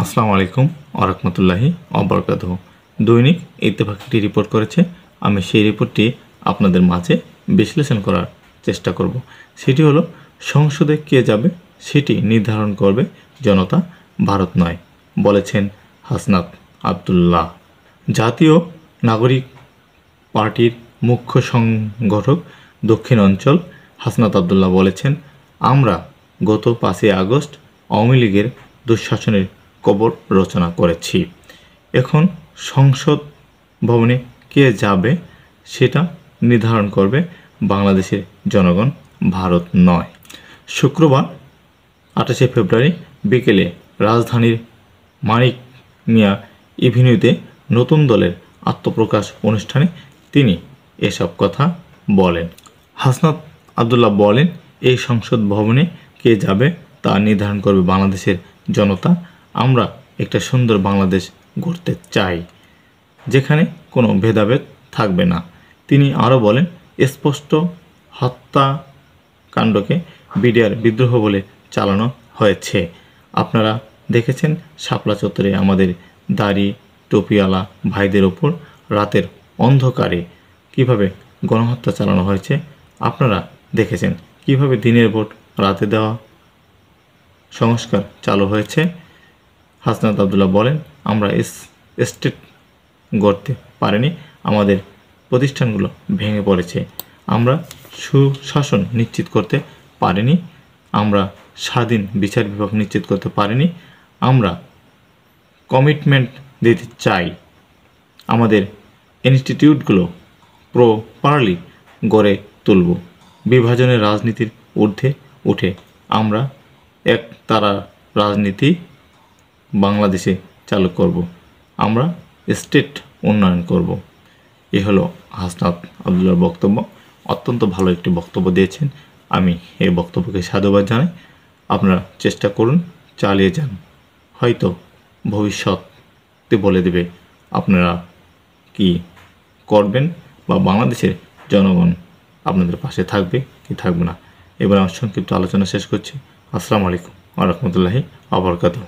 আসসালামু আলাইকুম ওয়া রাহমাতুল্লাহি দৈনিক ইত্তেফাক একটি রিপোর্ট করেছে। আমি সেই রিপোর্টটি আপনাদের মাঝে বিশ্লেষণ করার চেষ্টা করব। সেটি হলো, সংসদে কে যাবে সেটি নির্ধারণ করবে জনতা, ভারত নয়, বলেছেন হাসনাত আবদুল্লাহ। জাতীয় নাগরিক পার্টির মুখ্য সংগঠক দক্ষিণ অঞ্চল হাসনাত আবদুল্লাহ বলেছেন, আমরা গত 5ই আগস্ট আওয়ামী লীগের দুঃশাসনের কবর রচনা করেছি। এখন সংসদ ভবনে কে যাবে সেটা নির্ধারণ করবে বাংলাদেশের জনগণ, ভারত নয়। শুক্রবার 28 ফেব্রুয়ারি বিকেলে রাজধানীর মানিক মিয়া এভিনিউতে নতুন দলের আত্মপ্রকাশ অনুষ্ঠানে তিনি এসব কথা বলেন। হাসনাত আবদুল্লাহ বলেন, এই সংসদ ভবনে কে যাবে তা নির্ধারণ করবে বাংলাদেশের জনতা। আমরা একটা সুন্দর বাংলাদেশ গড়তে চাই, যেখানে কোনো ভেদাভেদ থাকবে না। তিনি আরও বলেন, স্পষ্ট হত্যাকাণ্ডকে বিডিআর বিদ্রোহ বলে চালানো হয়েছে। আপনারা দেখেছেন শাপলা চত্বরে আমাদের দাড়ি টুপিওয়ালা ভাইদের ওপর রাতের অন্ধকারে কিভাবে গণহত্যা চালানো হয়েছে। আপনারা দেখেছেন কিভাবে দিনের ভোট রাতে দেওয়া সংস্কার চালু হয়েছে। হাসনাত আবদুল্লাহ বলেন, আমরা স্টেট গড়তে পারিনি, আমাদের প্রতিষ্ঠানগুলো ভেঙে পড়েছে। আমরা সুশাসন নিশ্চিত করতে পারিনি, আমরা স্বাধীন বিচার বিভাগ নিশ্চিত করতে পারিনি। আমরা কমিটমেন্ট দিতে চাই, আমাদের ইনস্টিটিউটগুলো প্রপারলি গড়ে তুলব। বিভাজনের রাজনীতির ঊর্ধ্বে উঠে আমরা একতারা রাজনীতি বাংলাদেশে চালু করব। আমরা স্টেট উন্নয়ন করব। এ হলো হাসনাত আবদুল্লাহর বক্তব্য। অত্যন্ত ভালো একটি বক্তব্য দিয়েছেন, আমি এই বক্তব্যকে সাধুবাদ জানাই। আপনারা চেষ্টা করুন, চালিয়ে যান, হয়তো ভবিষ্যতে বলে দেবে আপনারা কি করবেন বা বাংলাদেশের জনগণ আপনাদের পাশে থাকবে কি থাকবে না। এবার আমার সংক্ষিপ্ত আলোচনা শেষ করছি। আসসালামু আলাইকুম ওয়া রাহমাতুল্লাহি ওয়া বারাকাতুহু।